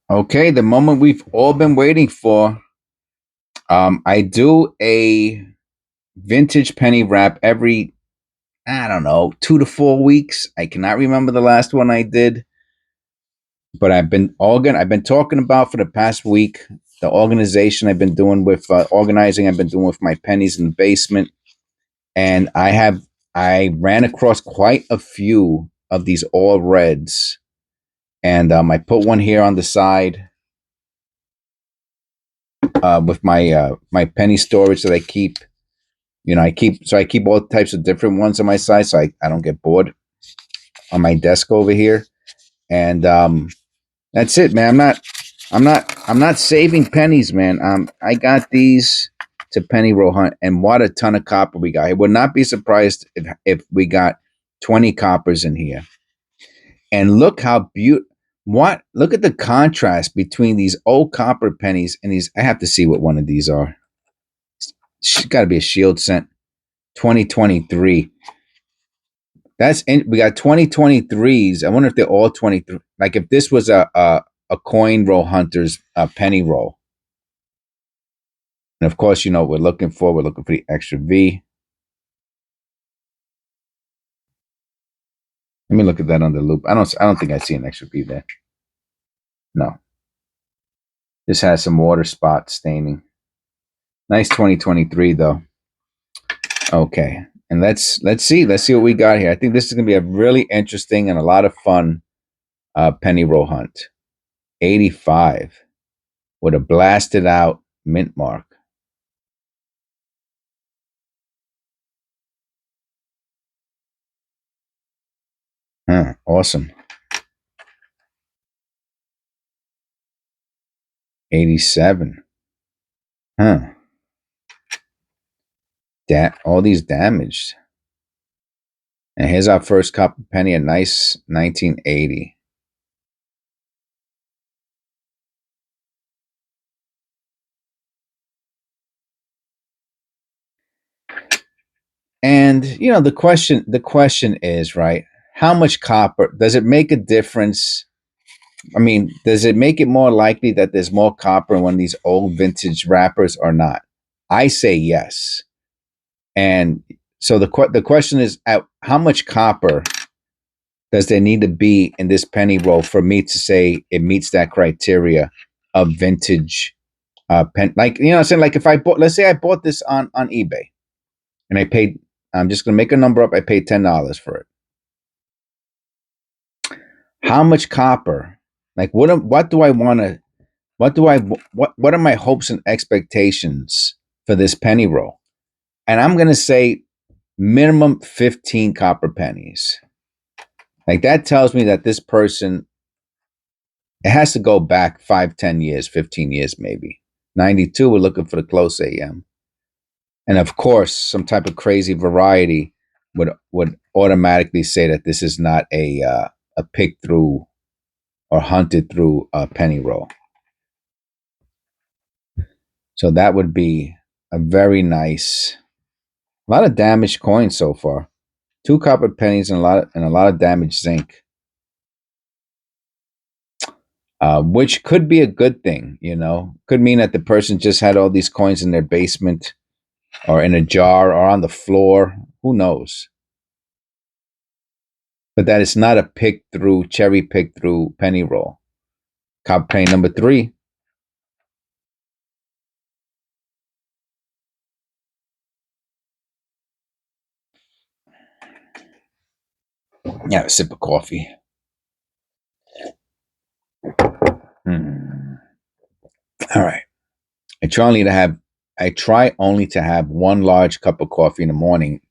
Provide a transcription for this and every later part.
Okay, the moment we've all been waiting for. I do a vintage penny wrap every, I don't know, 2 to 4 weeks. I cannot remember the last one I did, but I've been talking about for the past week the organization I've been doing with organizing. I've been doing with my pennies in the basement, and I ran across quite a few of these all reds, and I put one here on the side with my penny storage that I keep. I keep all types of different ones on my side, so I don't get bored on my desk over here. And that's it, man. I'm not saving pennies, man. I got these to penny roll hunt, and what a ton of copper we got. I would not be surprised if we got 20 coppers in here. And look how beautiful. Look at the contrast between these old copper pennies and these. I have to see what one of these are. It's got to be a shield cent 2023. We got 2023s. I wonder if they're all 23. Like if this was a coin roll hunter's penny roll. And of course, you know what we're looking for. We're looking for the extra V. Let me look at that on the loop. I don't think I see an extra V there. No. This has some water spot staining. Nice 2023 though. Okay. And let's see what we got here. I think this is gonna be a really interesting and a lot of fun penny roll hunt. 85 with a blasted out mint mark. Huh, awesome. 87. Huh. All these damaged. And here's our first copper penny, a nice 1980. And you know, the question is, right, how much copper does it make a difference? I mean, does it make it more likely that there's more copper in one of these old vintage wrappers or not? I say yes. And so the question is, at how much copper does there need to be in this penny roll for me to say it meets that criteria of vintage pen? Like, you know what I'm saying? Like if I bought, let's say I bought this on eBay and I paid, I'm just gonna make a number up, I paid $10 for it. How much copper? Like what do I want to what are my hopes and expectations for this penny roll? And I'm gonna say minimum 15 copper pennies. Like that tells me that this person, it has to go back 5, 10 years, 15 years, maybe. 92, we're looking for the close AM. And of course, some type of crazy variety would automatically say that this is not a pick through or hunted through a penny roll. So that would be a very nice, a lot of damaged coins so far. 2 copper pennies and a lot of damaged zinc. Which could be a good thing, you know. Could mean that the person just had all these coins in their basement or in a jar or on the floor. Who knows? But that is not a pick through, cherry pick through penny roll. Copper penny number 3. Yeah, a sip of coffee. All right. I try only to have one large cup of coffee in the morning.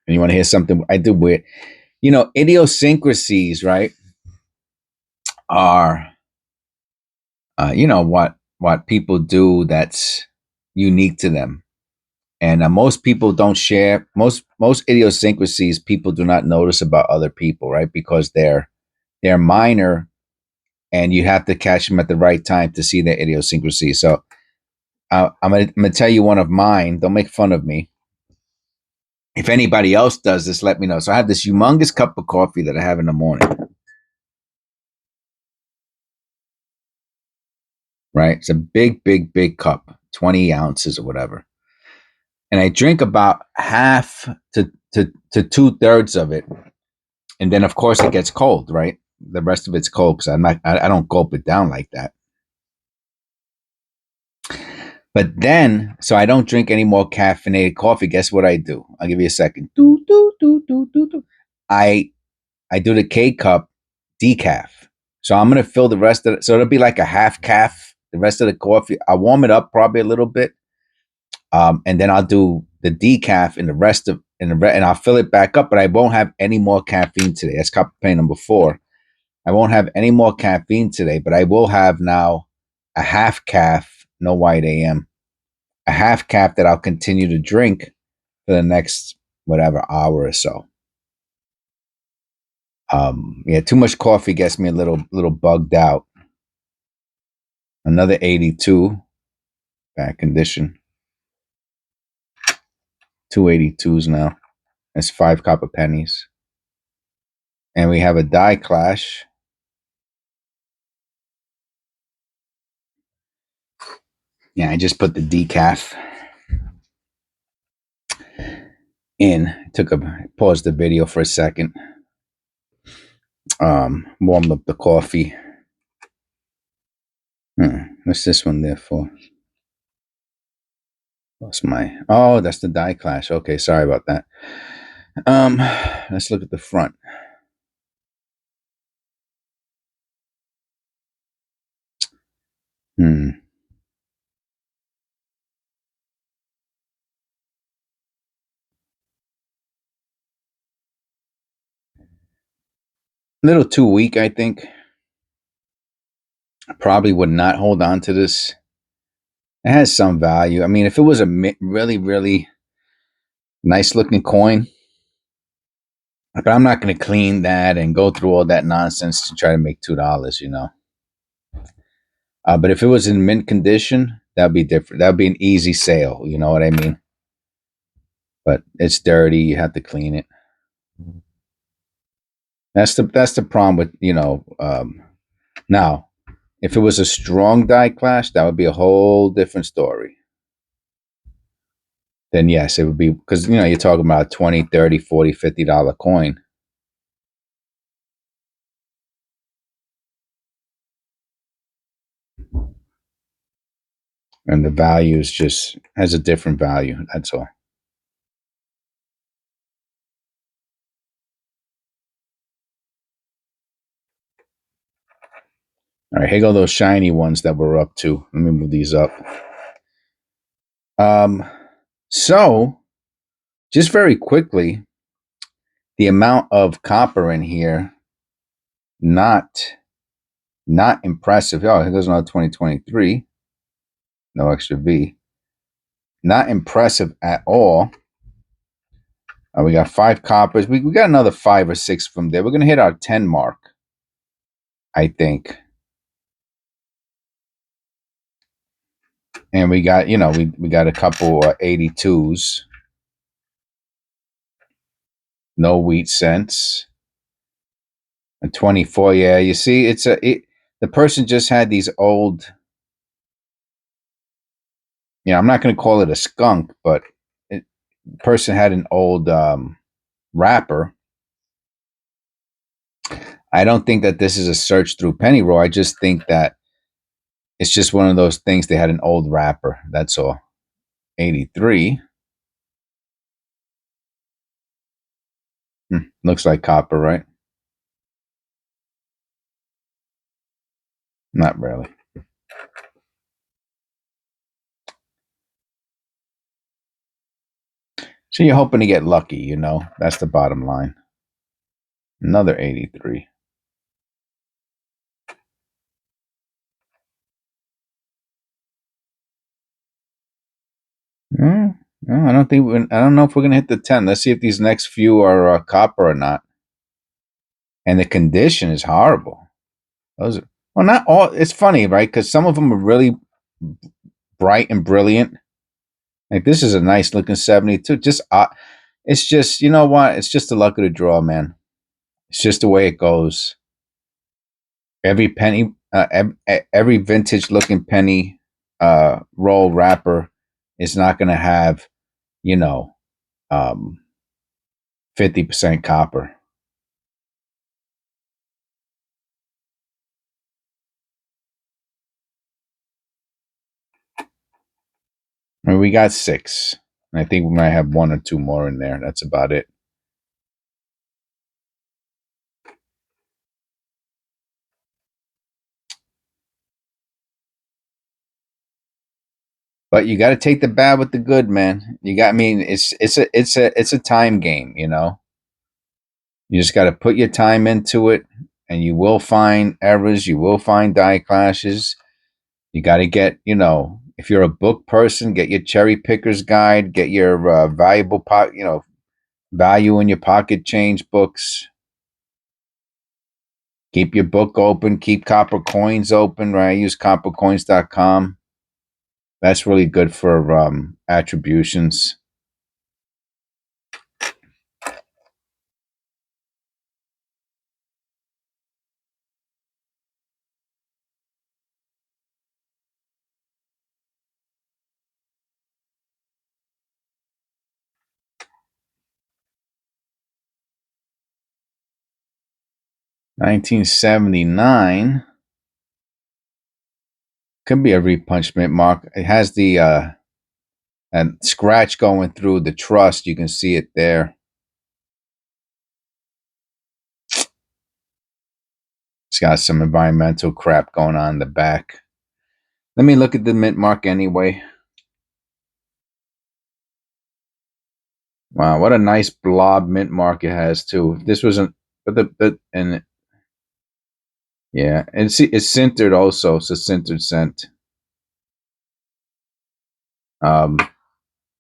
And you want to hear something I do weird. You know, idiosyncrasies, right? Are you know what people do that's unique to them. And most people don't share most idiosyncrasies people do not notice about other people, right? Because they're minor and you have to catch them at the right time to see their idiosyncrasy. So I'm gonna tell you one of mine. Don't make fun of me. If anybody else does this, let me know. So I have this humongous cup of coffee that I have in the morning. right? It's a big, big, big cup, 20 ounces or whatever. And I drink about half to 2/3 of it. And then, of course, it gets cold, right? The rest of it's cold because I don't gulp it down like that. But then, so I don't drink any more caffeinated coffee. Guess what I do? I'll give you a second. I do the K cup decaf. So I'm gonna fill the rest of it. So it'll be like a half calf. The rest of the coffee, I'll warm it up probably a little bit, and then I'll do the decaf and the rest of and I'll fill it back up. But I won't have any more caffeine today. That's cup of pain number 4. I won't have any more caffeine today, but I will have now a half calf, no white AM, a half calf that I'll continue to drink for the next whatever hour or so. Yeah, too much coffee gets me a little bugged out. Another 82, bad condition. 282s now. That's 5 copper pennies. And we have a die clash. Yeah, I just put the decaf in. Paused the video for a second. Warmed up the coffee. What's this one there for? That's that's the die clash. Okay, sorry about that. Let's look at the front. A little too weak, I think. I probably would not hold on to this. It has some value. I mean, if it was a really, really nice looking coin, but I'm not going to clean that and go through all that nonsense to try to make $2, you know. But if it was in mint condition, that'd be different. That'd be an easy sale. You know what I mean? But it's dirty. You have to clean it. That's the problem with, now, if it was a strong die clash, that would be a whole different story. Then yes, it would be, because, you're talking about $20, $30, $40, $50 coin. And the value is just has a different value. That's all. All right, here go those shiny ones that we're up to. Let me move these up. So just very quickly, the amount of copper in here, not impressive. Oh, here goes another 2023. No extra V. Not impressive at all. We got 5 coppers. We got another 5 or 6 from there. We're going to hit our 10 mark, I think. And we got, we got a couple 82s. No wheat cents. A 24. Yeah, you see, the person just had these old. I'm not going to call it a skunk, but the person had an old wrapper. I don't think that this is a search through Penny Row. I just think that it's just one of those things. They had an old wrapper. That's all. 83. Looks like copper, right? Not really. So you're hoping to get lucky, That's the bottom line. Another 83. I don't know if we're gonna hit the 10. Let's see if these next few are copper or not. And the condition is horrible. Not all. It's funny, right? Because some of them are really bright and brilliant. Like this is a nice looking 72. It's just, you know what? It's just the luck of the draw, man. It's just the way it goes. Every penny every vintage looking penny roll wrapper is not going to have, you know, 50% copper. I mean, we got 6. I think we might have 1 or 2 more in there. That's about it. But you got to take the bad with the good, man. You got. I mean, it's a time game. You know, you just got to put your time into it, and you will find errors. You will find die clashes. You got to get. You know, if you're a book person, get your cherry pickers guide. Get your valuable pot. You know, value in your pocket change books. Keep your book open. Keep copper coins open. Right? I use coppercoins.com. That's really good for attributions. $1979 could be a repunch mint mark. It has the and scratch going through the trust. You can see it there. It's got some environmental crap going on in the back. Let me look at the mint mark anyway. Wow, what a nice blob mint mark it has too. This wasn't, but and yeah, and see, it's sintered also. It's a sintered cent. Yeah,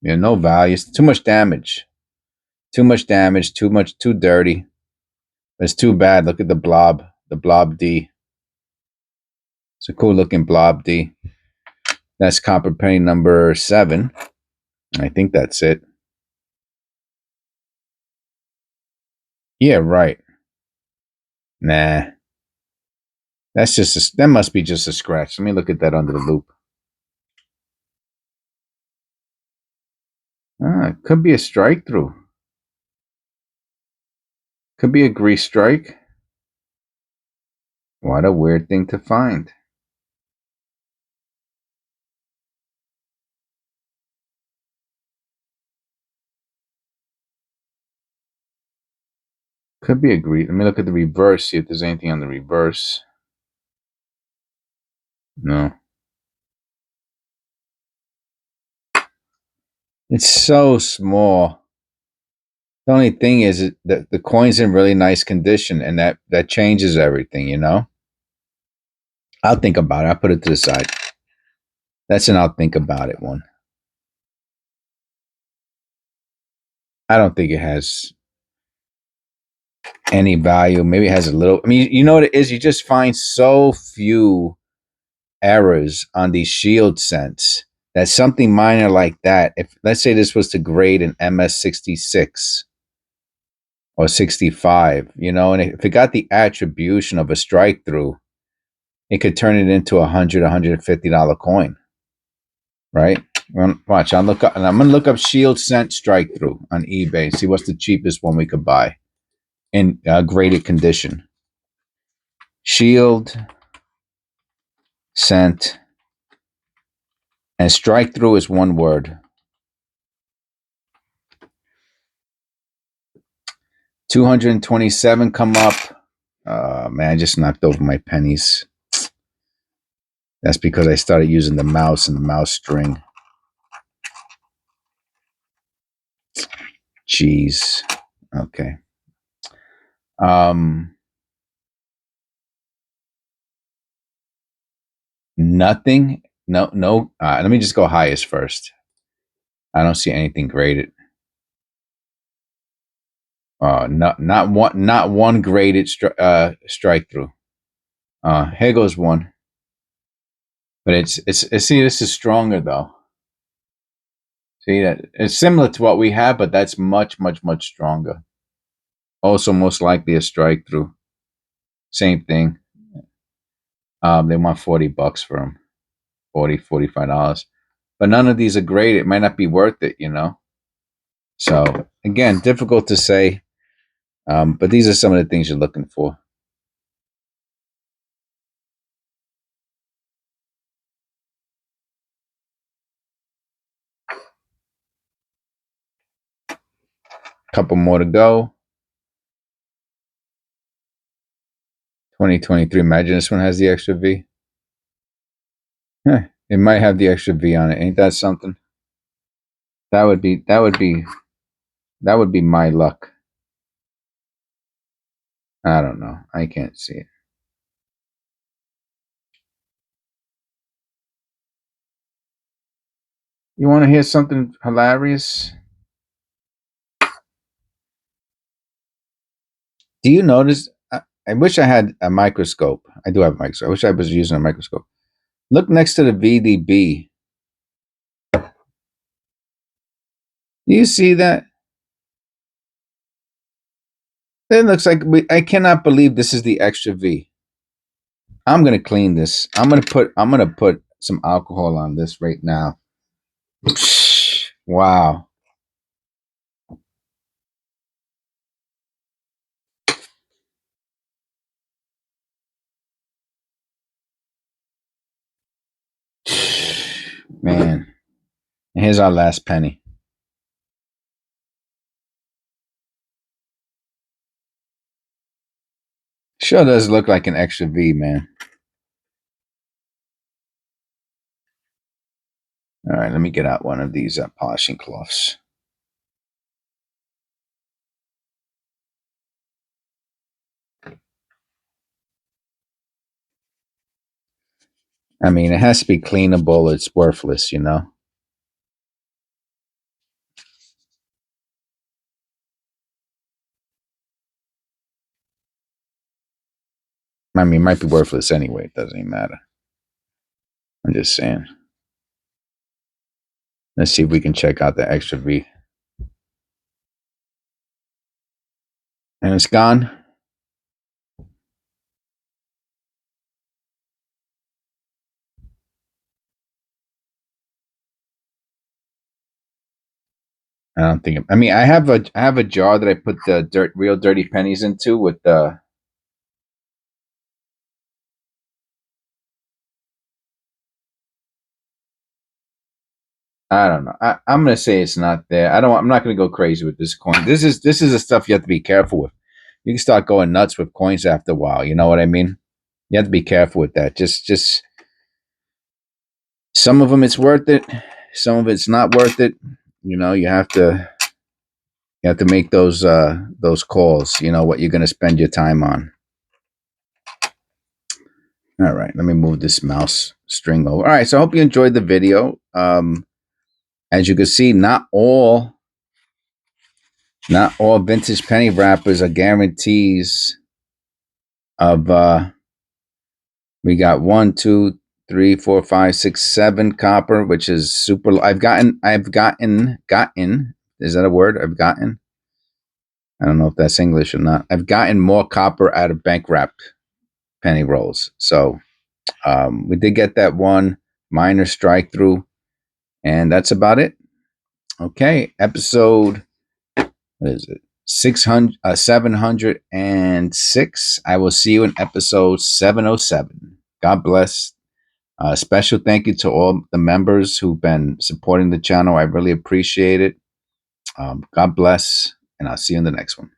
no values. Too much damage. Too much damage. Too dirty. It's too bad. Look at the blob D. It's a cool looking blob D. That's copper penny number 7. I think that's it. Yeah, right. Nah. That must be just a scratch. Let me look at that under the loop. It could be a strike through. Could be a grease strike. What a weird thing to find. Could be a grease. Let me look at the reverse, see if there's anything on the reverse. No. It's so small. The only thing is that the coin's in really nice condition, and that changes everything, you know? I'll think about it. I'll put it to the side. That's an I'll think about it one. I don't think it has any value. Maybe it has a little. I mean, you know what it is? You just find so few errors on these shield cents that something minor like that, if let's say this was to grade an MS 66 or 65, you know, and if it got the attribution of a strike through, it could turn it into $150 coin, right? Watch, I'm gonna look up shield cent strike through on eBay. See what's the cheapest one we could buy in graded condition. Shield cent and strike through is one word. 227 come up. Man, I just knocked over my pennies. That's because I started using the mouse and the mouse string. Jeez. Okay. Nothing. No. Let me just go highest first. I don't see anything graded. Not one graded strike through. Here goes one. But it's see, this is stronger though. See that it's similar to what we have, but that's much stronger. Also, most likely a strike through. Same thing. They want $40 for them, $45. But none of these are great. It might not be worth it, you know. So again, difficult to say. But these are some of the things you're looking for. Couple more to go. 2023. Imagine this one has the extra V. It might have the extra V on it. Ain't that something? That would be my luck. I don't know. I can't see it. You want to hear something hilarious? Do you notice? I wish I had a microscope. I do have a microscope. I wish I was using a microscope. Look next to the VDB. Do you see that? It looks like I cannot believe this is the extra V. I'm gonna clean this. I'm gonna put some alcohol on this right now. Wow. Man. And here's our last penny. Sure does look like an extra V, man. All right, let me get out one of these polishing cloths. I mean, it has to be cleanable. It's worthless, you know? I mean, it might be worthless anyway. It doesn't even matter. I'm just saying. Let's see if we can check out the extra V. And it's gone. I don't think. I mean, I have a jar that I put the real dirty pennies into with the. I don't know. I'm gonna say it's not there. I'm not gonna go crazy with this coin. This is the stuff you have to be careful with. You can start going nuts with coins after a while. You know what I mean? You have to be careful with that. Just some of them it's worth it. Some of it's not worth it. You know, you have to make those calls. You know what you're gonna spend your time on. All right, let me move this mouse string over. All right, so I hope you enjoyed the video. As you can see, not all vintage penny wrappers are guarantees of we got 1, 2, 3, 4, 5, 6, 7 copper, which is super. I've gotten. Is that a word? I've gotten. I don't know if that's English or not. I've gotten more copper out of bank wrapped penny rolls. So we did get that one minor strike through, and that's about it. Okay, episode. What is it? 706. I will see you in episode 707. God bless. Special thank you to all the members who've been supporting the channel. I really appreciate it. God bless, and I'll see you in the next one.